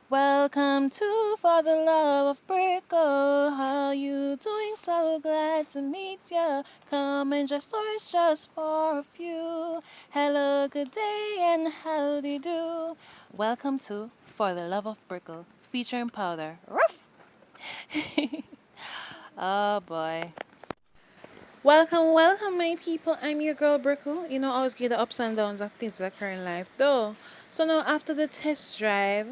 Welcome to For the Love of Brickle. How you doing? So glad to meet ya. Come and just stories just for a few. Hello, good day, and how do you do? Welcome to For the Love of Brickle, featuring Powder. Ruff! Oh boy. Welcome, my people. I'm your girl Brickle. I always get the ups and downs of things that occur in life, though. So now, after the test drive,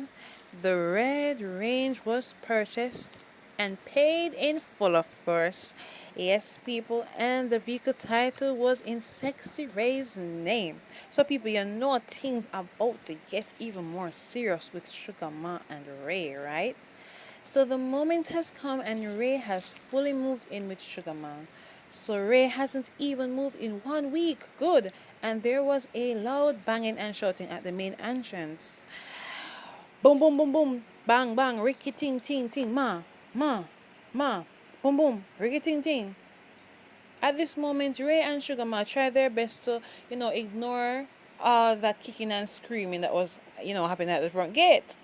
the red range was purchased and paid in full, of course. Yes, people, and the vehicle title was in Sexy Ray's name. So, people, things are about to get even more serious with Sugar Ma and Ray, right? So the moment has come and Ray has fully moved in with Sugar Man. So Ray hasn't even moved in 1 week. Good. And there was a loud banging and shouting at the main entrance. Boom, boom, boom, boom. Bang, bang. Ricky ting, ting, ting. Ma. Boom, boom. Ricky ting, ting. At this moment, Ray and Sugar Ma tried their best to, ignore all that kicking and screaming that was, happening at the front gate.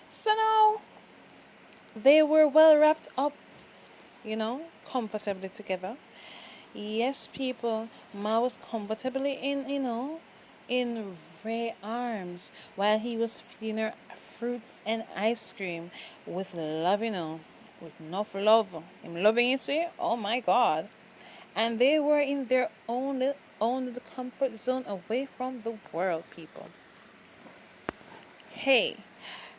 So now they were well wrapped up, comfortably together. Yes, people, Ma was comfortably in Ray arms while he was feeding her fruits and ice cream with love, with enough love. I'm loving it, see? Oh my God. And they were in their own little comfort zone away from the world, people. Hey,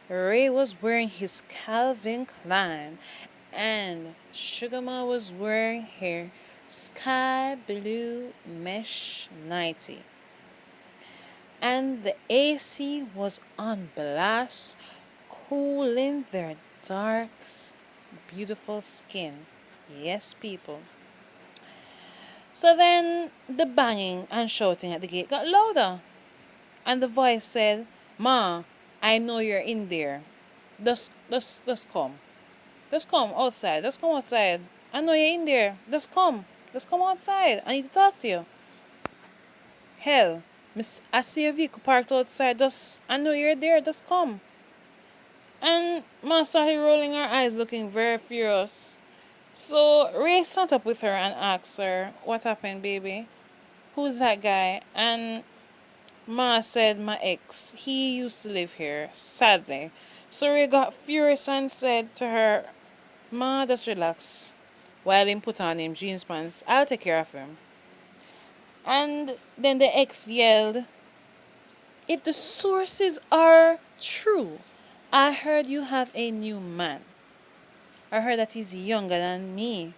Ray was wearing his Calvin Klein, and Sugar Ma was wearing her sky blue mesh nightie. And the AC was on blast, cooling their dark, beautiful skin. Yes, people. So then the banging and shouting at the gate got louder, and the voice said, Ma, I know you're in there. Just come. Just come outside. Just come outside. I know you're in there. Just come. Just come outside. I need to talk to you. Hell, miss, I see a vehicle parked outside. Just, I know you're there. Just come. And Ma started rolling her eyes, looking very furious. So Ray sat up with her and asked her, "What happened, baby? Who's that guy?" And Ma said, "My ex. He used to live here, sadly." So Ray got furious and said to her, "Ma, just relax." While him put on him jeans pants, I'll take care of him. And then the ex yelled, "If the sources are true, I heard you have a new man. I heard that he's younger than me.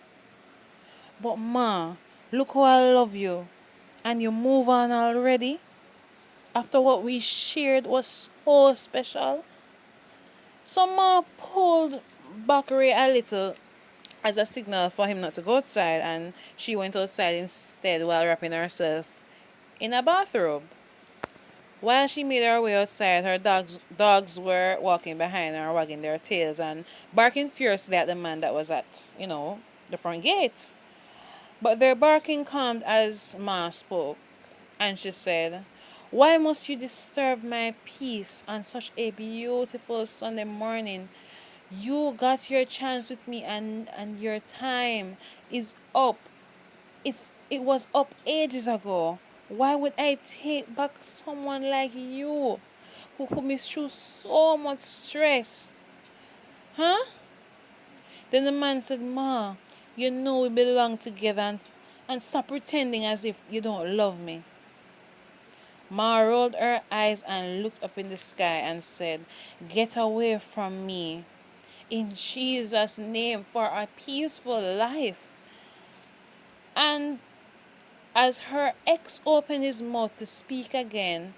But Ma, look how I love you. And you move on already? After what we shared was so special." So Ma pulled back Ray a little as a signal for him not to go outside, and she went outside instead while wrapping herself in a bathrobe. While she made her way outside, her dogs were walking behind her, wagging their tails and barking furiously at the man that was at, the front gate. But their barking calmed as Ma spoke, and she said, "Why must you disturb my peace on such a beautiful Sunday morning? You got your chance with me, and your time is up. It was up ages ago. Why would I take back someone like you who put me through so much stress? Huh?" Then the man said, "Ma, you know we belong together, and stop pretending as if you don't love me." Ma rolled her eyes and looked up in the sky and said, "Get away from me. In Jesus' name, for a peaceful life." And as her ex opened his mouth to speak again,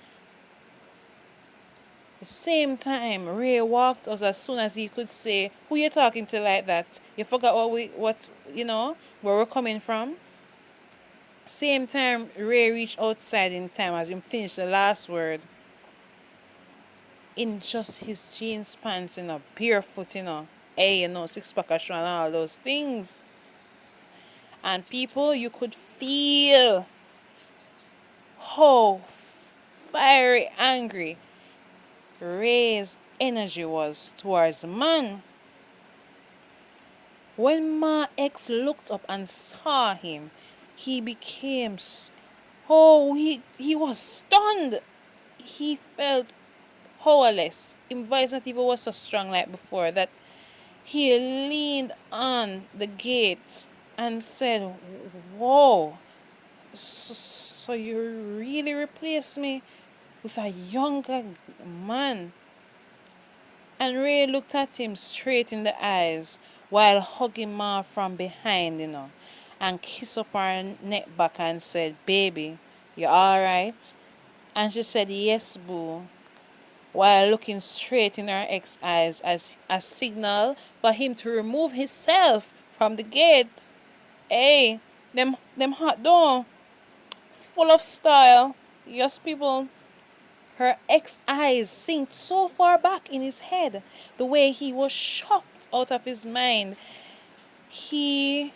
the same time Ray walked us as soon as he could say, "Who you talking to like that? You forgot where we're coming from?" Same time Ray reached outside in time as him finished the last word. In just his jeans pants, barefoot, Hey, six pack of and all those things. And people, you could feel how fiery angry Ray's energy was towards the man. When my ex looked up and saw him, he became he was stunned. He felt powerless. His voice not even was so strong like before that he leaned on the gate and said, "Whoa, so you really replaced me with a younger man?" And Ray looked at him straight in the eyes while hugging Ma from behind, and kissed up her neck back and said, "Baby, you alright?" And she said, "Yes, boo," while looking straight in her ex's eyes as a signal for him to remove himself from the gate. Hey, them hot door, full of style. Yes, people. Her ex eyes sinked so far back in his head, the way he was shocked out of his mind. He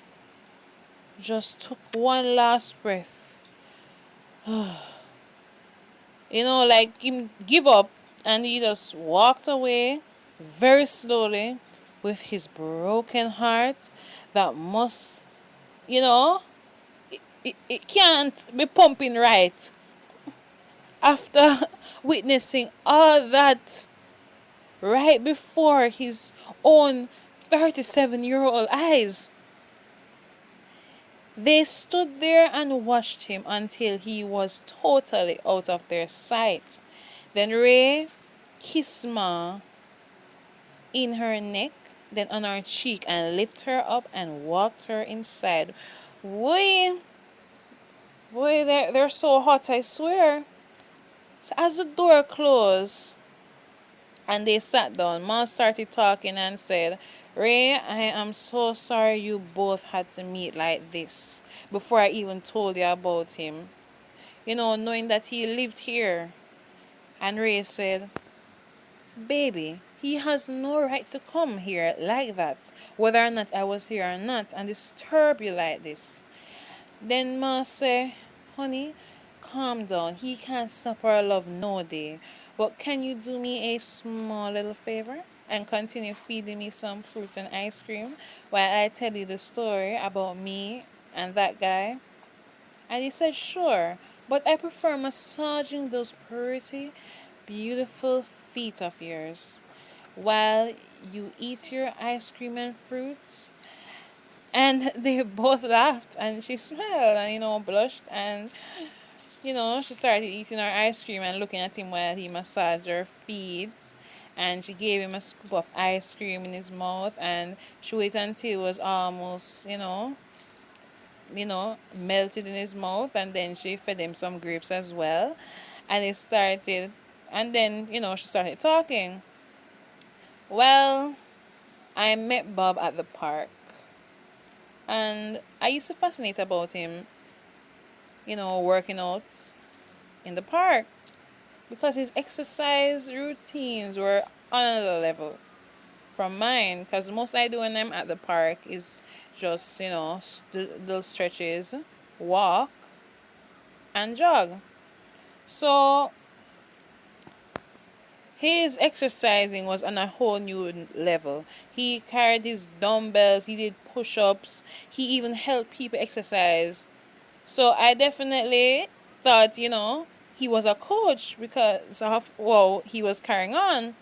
just took one last breath. Like him give up, and he just walked away very slowly with his broken heart that must, you know, it can't be pumping right after witnessing all that right before his own 37-year-old eyes. They stood there and watched him until he was totally out of their sight. Then Ray kissed Ma in her neck, then on her cheek, and lifted her up and walked her inside. Boy, boy, they're so hot, I swear. So as the door closed and they sat down, Ma started talking and said, "Ray, I am so sorry you both had to meet like this before I even told you about him. Knowing that he lived here." And Ray said, "Baby, he has no right to come here like that, whether or not I was here or not, and disturb you like this." Then Ma say, "Honey, calm down. He can't stop our love no day. But can you do me a small little favor and continue feeding me some fruits and ice cream while I tell you the story about me and that guy?" And he said, "Sure, but I prefer massaging those pretty, beautiful feet of yours while you eat your ice cream and fruits." And they both laughed, and she smiled and, blushed. And, she started eating her ice cream and looking at him while he massaged her feet. And she gave him a scoop of ice cream in his mouth, and she waited until it was almost, melted in his mouth, and then she fed him some grapes as well. And it started, and then, she started talking. Well, I met Bob at the park, and I used to fascinate about him, working out in the park because his exercise routines were on another level from mine. Because most I do when I'm at the park is just, little stretches, walk, and jog. So his exercising was on a whole new level. He carried his dumbbells, he did push ups, he even helped people exercise. So I definitely thought, he was a coach because of how he was carrying on.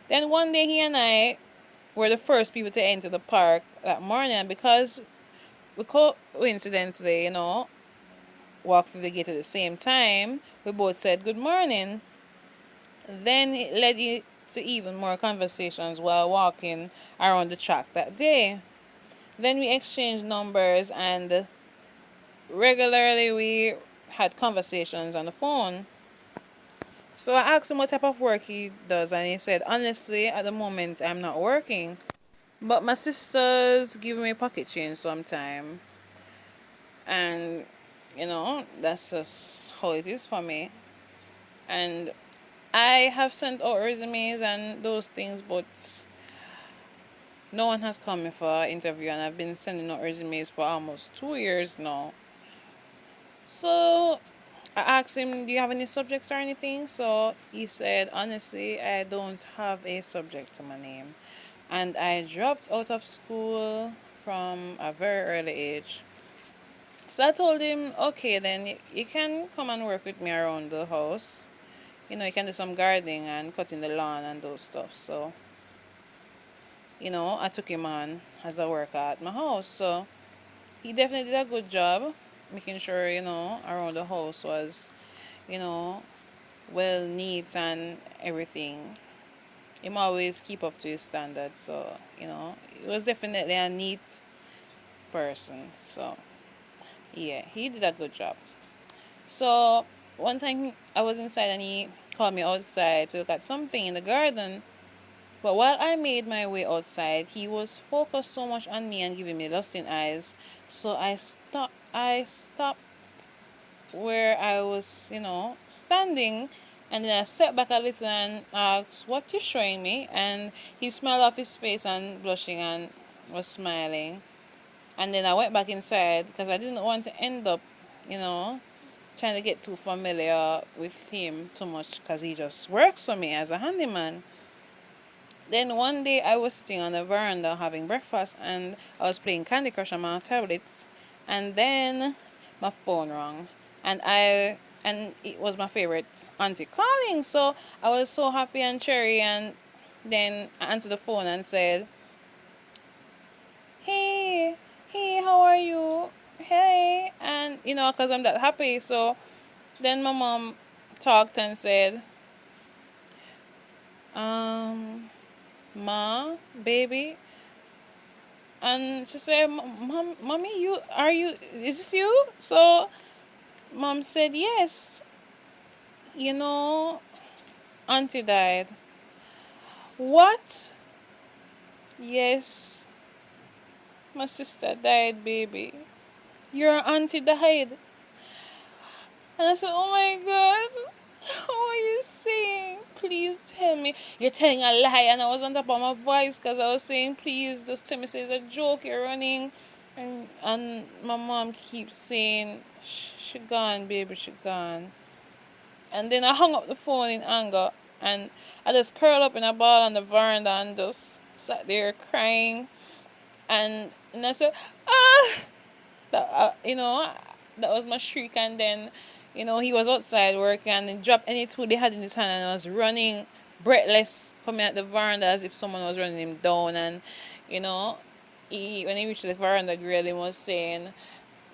Then one day he and I were the first people to enter the park that morning because we coincidentally, walked through the gate at the same time. We both said good morning. Then it led to even more conversations while walking around the track that day. Then we exchanged numbers and regularly we had conversations on the phone. So I asked him what type of work he does, and he said, "Honestly, at the moment, I'm not working. But my sisters give me pocket change sometime. And, that's just how it is for me. And I have sent out resumes and those things, but no one has come in for an interview, and I've been sending out resumes for almost 2 years now. So I asked him, "Do you have any subjects or anything?" So he said, "Honestly, I don't have a subject to my name." And I dropped out of school from a very early age. So I told him, "Okay, then you can come and work with me around the house. You can do some gardening and cutting the lawn and those stuff." So, I took him on as a worker at my house. So he definitely did a good job making sure, around the house was, you know, well neat and everything. Him always keep up to his standards. So, he was definitely a neat person. So, yeah, he did a good job. So, one time I was inside and he called me outside to look at something in the garden. But while I made my way outside, he was focused so much on me and giving me lusting eyes. So I stopped where I was, standing, and then I stepped back a little and asked, "What you showing me?" And he smiled off his face and blushing and was smiling. And then I went back inside because I didn't want to end up, you know, trying to get too familiar with him too much because he just works for me as a handyman. Then one day I was sitting on the veranda having breakfast and I was playing Candy Crush on my tablet, and then my phone rang, and it was my favorite auntie calling. So I was so happy and cherry, and then I answered the phone and said, "Hey, hey, how are you? Hey," and cause I'm that happy. So then my mom talked and said, "Ma, baby." And she said, Mommy, is this you?" So mom said, "Yes, you know, auntie died." "What?" "Yes, my sister died, baby." "Your auntie died?" And I said, "Oh my God, what are you saying? Please tell me." "You're telling a lie." And I was on top of my voice because I was saying, "Please, just tell me say it's a joke, you're running." And my mom keeps saying, She gone, baby, she gone." And then I hung up the phone in anger, and I just curled up in a ball on the veranda and just sat there crying. And I said, "Ah!" That, that was my shriek. And then, he was outside working and he dropped any tool they had in his hand and was running breathless, coming at the veranda as if someone was running him down. And, you know, when he reached the veranda grill, he was saying,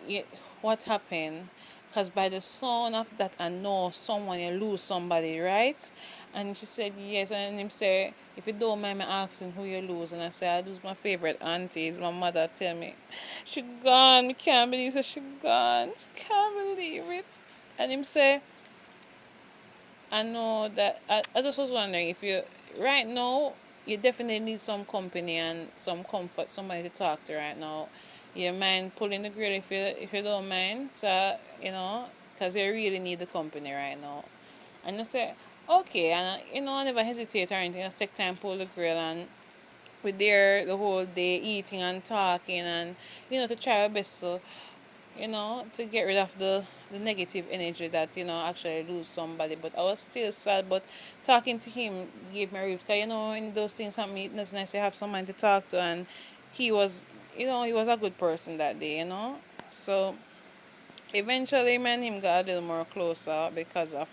"Yeah, what happened?" Because by the sound of that, I know someone, you lose somebody, right? And she said, "Yes." And him say, "If you don't mind me asking who you lose." And I said, "I lose my favorite aunties. My mother tell me, she gone. Me can't believe that she gone. She can't believe it." And him say, "I know that, I just was wondering if you, right now, you definitely need some company and some comfort, somebody to talk to right now. You mind pulling the grill if you don't mind, so, because you really need the company right now." And I said, "Okay." And, I never hesitate or anything. I just take time, pull the grill, and we're there the whole day eating and talking and, to try our best to get rid of the negative energy that, actually lose somebody. But I was still sad. But talking to him gave me a relief. Because, in those things happen, it's nice to have someone to talk to. And he was, he was a good person that day. So eventually, me and him got a little more closer because of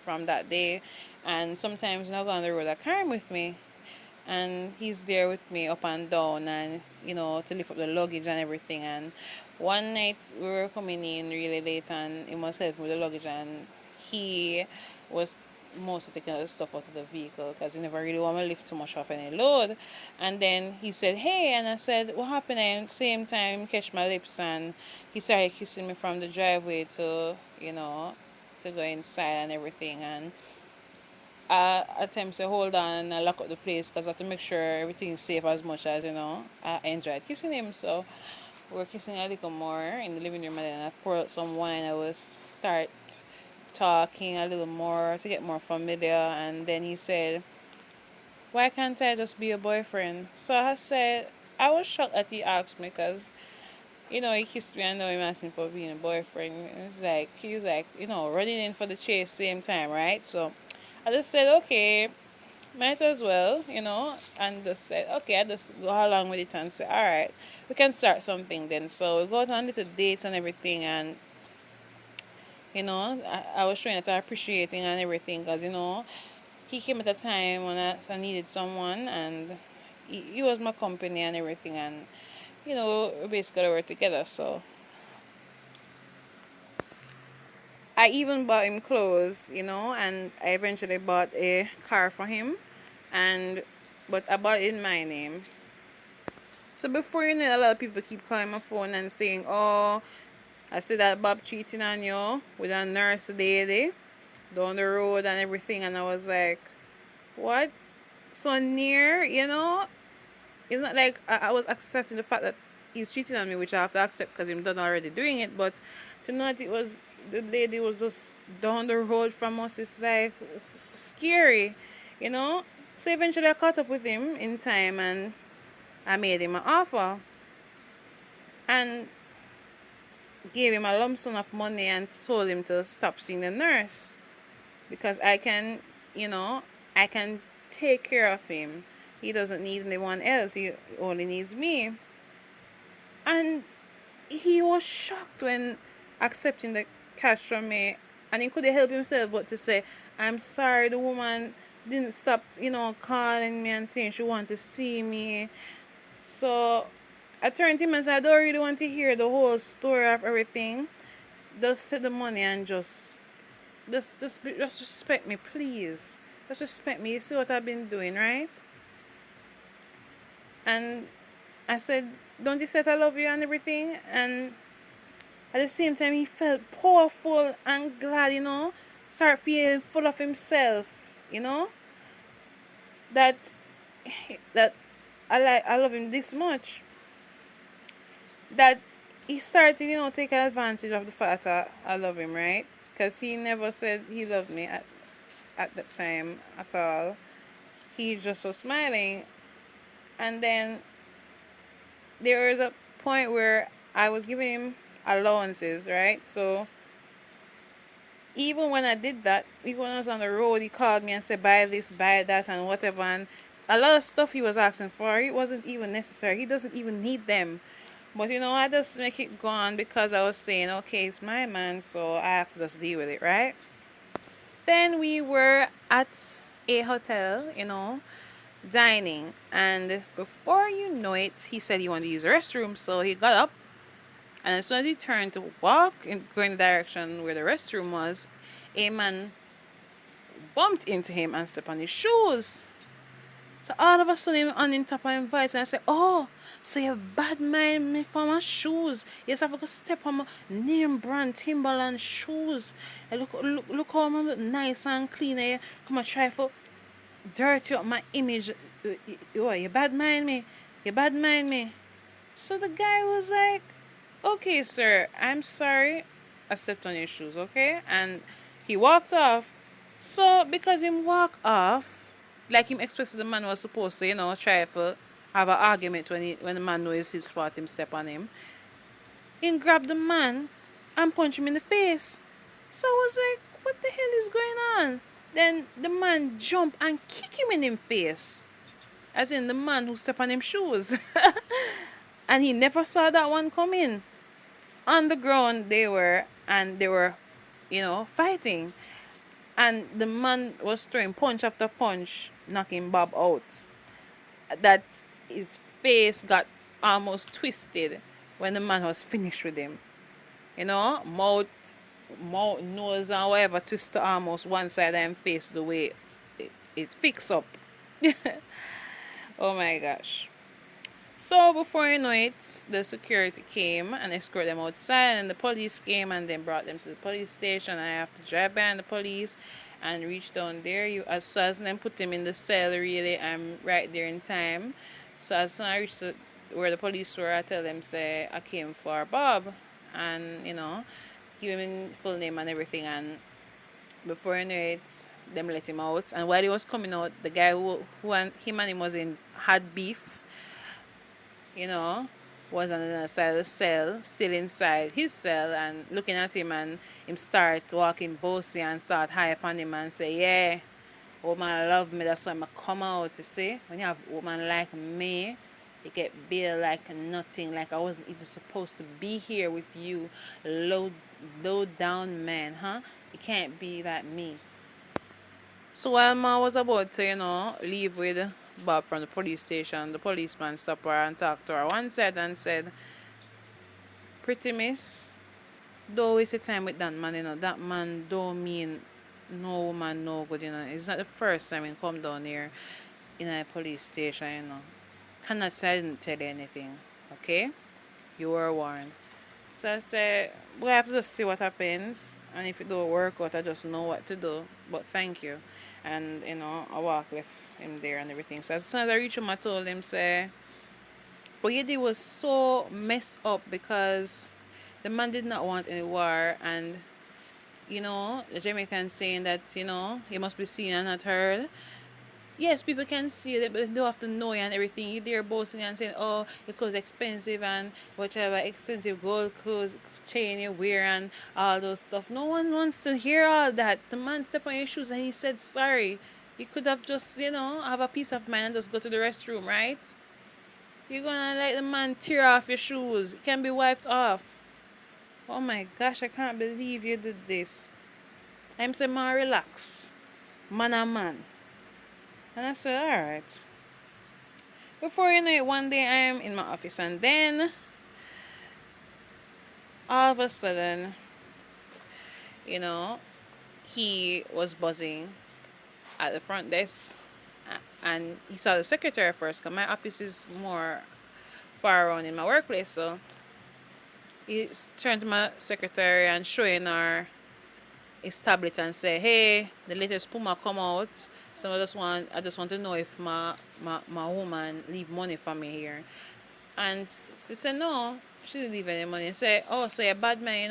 from that day. And sometimes, I go on the road, I carry him with me, and he's there with me up and down, and to lift up the luggage and everything. And one night we were coming in really late and he must help with the luggage, and he was mostly taking all the stuff out of the vehicle because he never really want to lift too much off any load. And then he said, "Hey," and I said, "What happened?" And at the same time catch my lips, and he started kissing me from the driveway to go inside and everything. And I attempt to hold on and I lock up the place because I have to make sure everything is safe as much as, I enjoyed kissing him. So we're kissing a little more in the living room, and then I pour out some wine. I was start talking a little more to get more familiar. And then he said, "Why can't I just be your boyfriend?" So I said, I was shocked that he asked me because He kissed me and now I'm asking for being a boyfriend. It's like he's like, running in for the chase same time, right? So I just said, okay, might as well, and just said, okay, I just go along with it and say, all right, we can start something then. So we go out on little dates and everything, and I was showing that I appreciating and everything, because he came at a time when I needed someone, and he was my company and everything, and we basically work together. So I even bought him clothes, and I eventually bought a car for him, and but I bought it in my name. So before a lot of people keep calling my phone and saying, "Oh, I see that Bob cheating on you with a nurse lady down the road and everything," and I was like, "What? So near, It's not like I was accepting the fact that he's cheating on me, which I have to accept because I'm done already doing it. But to know that it was the lady was just down the road from us, it's like scary, you know. So eventually I caught up with him in time and I made him an offer and gave him a lump sum of money and told him to stop seeing the nurse because you know, I can take care of him. He doesn't need anyone else. He only needs me. And he was shocked when accepting the cash from me, and he couldn't help himself but to say, "I'm sorry, the woman didn't stop, calling me and saying she wanted to see me." So I turned to him and said, "I don't really want to hear the whole story of everything. Just take the money and just respect me, please. Just respect me. You see what I've been doing, right?" And I said, "Don't you say I love you and everything?" And at the same time, he felt powerful and glad, start feeling full of himself, you know, that that I love him this much, that he started, taking advantage of the fact that I love him, right? Because he never said he loved me at that time at all. He just was smiling, and then there was a point where I was giving him allowances, right? So even when I did that, even when I was on the road, he called me and said, buy this, buy that, and whatever. And a lot of stuff he was asking for, it wasn't even necessary. He doesn't even need them. But I just make it go on because I was saying, okay, it's my man, so I have to just deal with it, right? Then we were at a hotel, dining. And before you know it, he said he wanted to use the restroom. So he got up. And as soon as he turned to walk in going the direction where the restroom was, a man bumped into him and stepped on his shoes. So all of a sudden, on in top of him voice, and I said, "Oh, so you bad mind me for my shoes? Yes, I've got to step on my name brand Timberland shoes. And look how I look nice and clean. And you come and try for dirty up my image. You bad mind me? You bad mind me?" So the guy was like, "Okay, sir, I'm sorry. I stepped on your shoes, okay?" And he walked off. So because him walk off, like him expected the man was supposed to, try to have an argument when the man knows his fault him step on him. He grabbed the man and punched him in the face. So I was like, what the hell is going on? Then the man jumped and kicked him in him face. As in the man who stepped on him shoes. And he never saw that one coming. On the ground they were, fighting. And the man was throwing punch after punch, knocking Bob out. That his face got almost twisted when the man was finished with him. Mouth, nose, and whatever twisted almost one side of his face the way it's fixed up. Oh my gosh. So before you know it, the security came and escorted them outside, and the police came and then brought them to the police station. I have to drive behind the police and reach down there. As soon as them put him in the cell, really, I'm right there in time. So as soon as I reached where the police were, I tell them say I came for Bob, and give him full name and everything. And before you know it, them let him out. And while he was coming out, the guy who and him and him was in had beef, you know. was on the other side of the cell, still inside his cell, and looking at him, and him start walking bossy and start high upon him and say, yeah, woman love me, that's why I come out, you see. When you have a woman like me, you get bill like nothing, like I wasn't even supposed to be here with you, low, low down man, huh? You can't be like me. So while Ma was about to, leave with Bob from the police station, the policeman stopped her and talked to her one side and said, pretty miss, don't waste your time with that man, That man don't mean no woman no good. It's not the first time he come down here in a police station. Cannot say I didn't tell you anything. Okay? You were warned. So I said, we have to just see what happens. And if it don't work out, I just know what to do. But thank you. And, I walk left him there and everything. So as soon as I reached him, I told him, say, what you did was so messed up because the man did not want any war. And, the Jamaican saying that, he must be seen and not heard. Yes, people can see it, but they don't have to know you and everything. You there boasting and saying, oh, your clothes expensive and whatever expensive gold clothes chain you wear and all those stuff. No one wants to hear all that. The man stepped on your shoes and he said sorry. You could have just, have a peace of mind and just go to the restroom, right? You're gonna let the man tear off your shoes. It can be wiped off. Oh my gosh, I can't believe you did this. I'm saying, man, relax. Man a man. And I said, alright. Before you know it, one day I'm in my office, and then all of a sudden, you know, he was buzzing at the front desk, and he saw the secretary first, because my office is more far around in my workplace. So he turned to my secretary and showing her his tablet and say, hey, the latest Puma come out. So I just want to know if my woman leave money for me here. And she said, no, she didn't leave any money. And said, oh, so you're a bad man,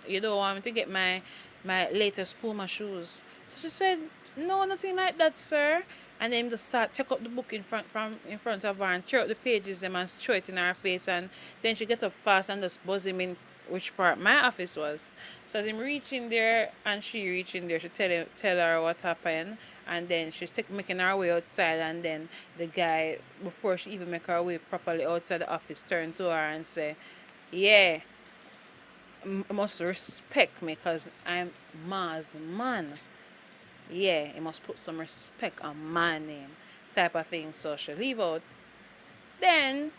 you don't want me to get my latest Puma shoes. So she said, no, nothing like that, sir. And then just start take up the book in front of her and tear up the pages them and throw it in her face, and then she get up fast and just buzz him in which part my office was. So as him reaching there and she reaching there, she tell her what happened, and then she's making her way outside, and then the guy, before she even make her way properly outside the office, turned to her and say, yeah, must respect me because I'm Ma's man. Yeah, he must put some respect on my name, type of thing. So she leave out. Then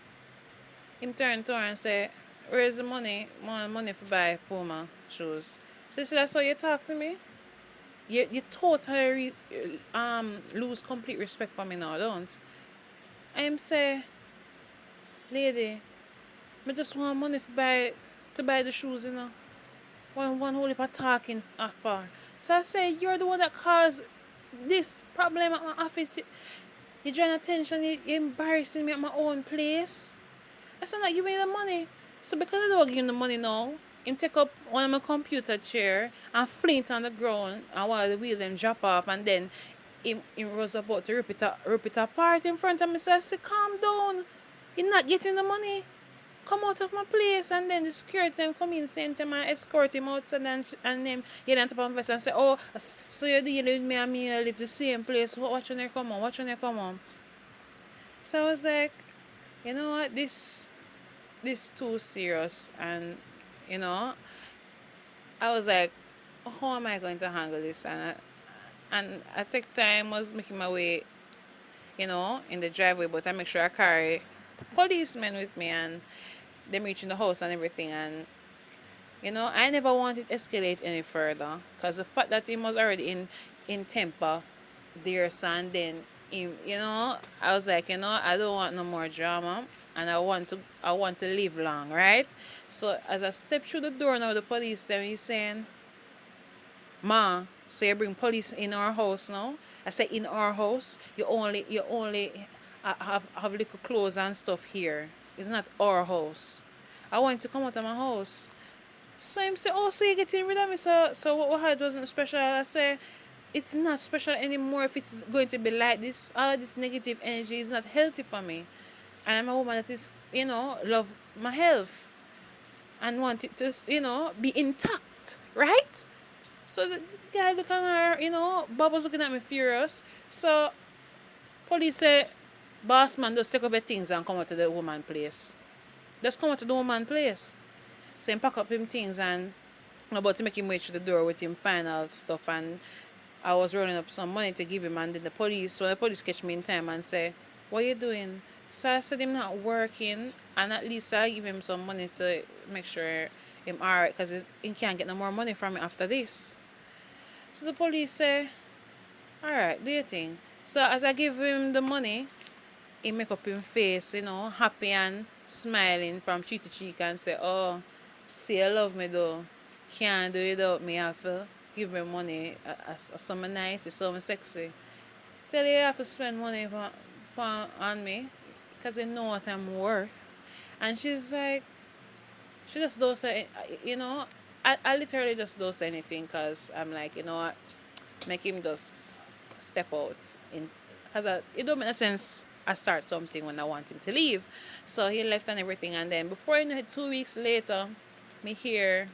him turn to her and say, where's the money? Money for buy Puma shoes. So she said, that's how you talk to me? You totally lose complete respect for me now, don't? I am say, lady, I just want money to buy the shoes. One whole heap of talking for. So I say, you're the one that caused this problem at my office. You drawing attention, you embarrassing me at my own place. I said, not giving you the money. So because I don't give him the money now, him take up one of my computer chair and fling it on the ground, and one of the wheels then drop off, and then him was about to rip it apart in front of me. So I said, calm down. You're not getting the money. Come out of my place. And then the security then come in, saying to him, and escort him outside, and then he then top of my and say, oh, so you're dealing with me and me live the same place. Watch when you come on, watch when you come on. So I was like, you know what, this too serious. And you know I was like, how am I going to handle this? And I take time, was making my way, in the driveway, but I make sure I carry policemen with me, and them reaching the house and everything. And I never wanted to escalate any further, because the fact that he was already in temper there, so, and then him, I was like, I don't want no more drama, and I want to live long, right? So as I step through the door now, the police then he's saying, ma, so you bring police in our house now? I said, in our house, you only have little clothes and stuff here. It's not our house. I want to come out of my house. So him say, oh, so you're getting rid of me? So what we had wasn't special? I say, it's not special anymore if it's going to be like this. All of this negative energy is not healthy for me. And I'm a woman that is, love my health and want it to, be intact, right? So the guy look at her, Bob was looking at me furious. So police say, boss man, just take up your things and come out to the woman place. Just come out to the woman place. So he pack up him things and I'm about to make him wait through the door with him final stuff, and I was rolling up some money to give him, and then the police catch me in time and say, what are you doing? So I said him not working, and at least I give him some money to make sure him alright, because he can't get no more money from me after this. So the police say, alright, do your thing. So as I give him the money, he make up him face, happy and smiling from cheek to cheek and say, oh, see you love me though. Can't do it without me. I have to give me money. Something nice, it's something sexy. Tell you have to spend money on me because they know what I'm worth. And she's like, she just don't say, I literally just don't say anything because I'm like, you know what, make him just step out in, because it don't make no sense I start something when I want him to leave. So he left and everything, and then before you know it, 2 weeks later, me hear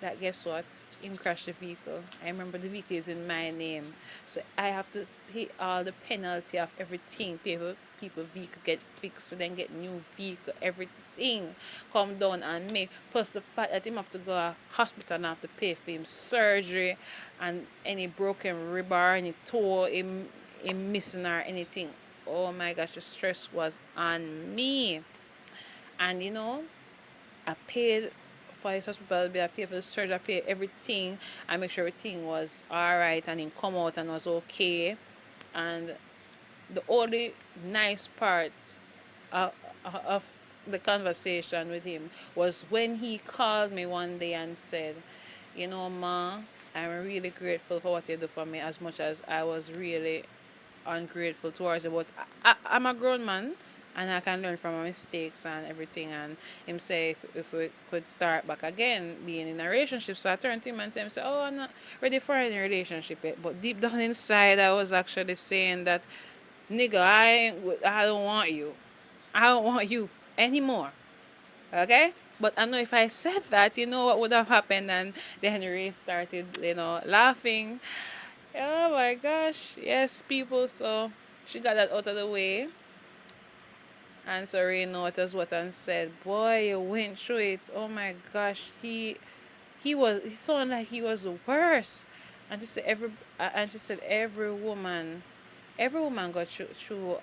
that guess what? Him crash the vehicle. I remember the vehicle is in my name. So I have to pay all the penalty of everything. People vehicle get fixed, then get new vehicle, everything come down on me. Plus the fact that him have to go to hospital and have to pay for him surgery and any broken rib or any toe him missing or anything. Oh my gosh, the stress was on me. And I paid for his hospital bill, I paid for the surgery, I paid everything. I make sure everything was alright and he come out and was okay. And the only nice part of, of the conversation with him was when he called me one day and said, Ma, I'm really grateful for what you do for me as much as I was really ungrateful towards it. But I'm a grown man and I can learn from my mistakes and everything. And him say if we could start back again being in a relationship. So I turned to him and tell him, say, oh, I'm not ready for any relationship yet. But deep down inside, I was actually saying that, nigga, I don't want you. I don't want you anymore. Okay? But I know if I said that, you know what would have happened? And then Ray started, laughing. Oh my gosh. Yes, people. So she got that out of the way. And so Ray noticed what and said, boy, you went through it. Oh my gosh. He sounded like he was the worst. And she said every woman got through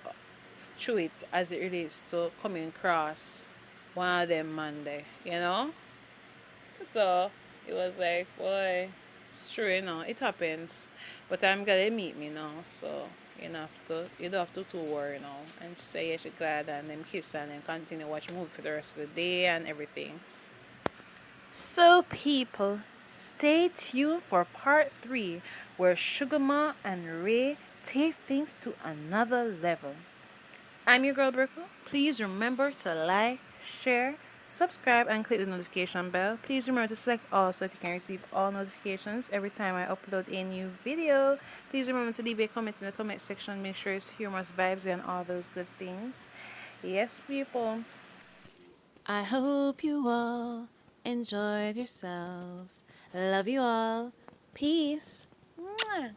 it as it relates to coming across one of them Monday. So it was like, boy, it's true, it happens. But I'm glad they meet me now, so you don't have to too worry now. And she say yeah, she glad and them kiss and then continue watch movie for the rest of the day and everything. So people, stay tuned for part 3 where Sugar Ma and Ray take things to another level. I'm your girl Brickle. Please remember to like, share, subscribe, and click the notification bell. Please remember to select all so that you can receive all notifications every time I upload a new video. Please remember to leave a comment in the comment section. Make sure it's humorous vibes and all those good things. Yes, people. I hope you all enjoyed yourselves. Love you all. Peace. Mwah.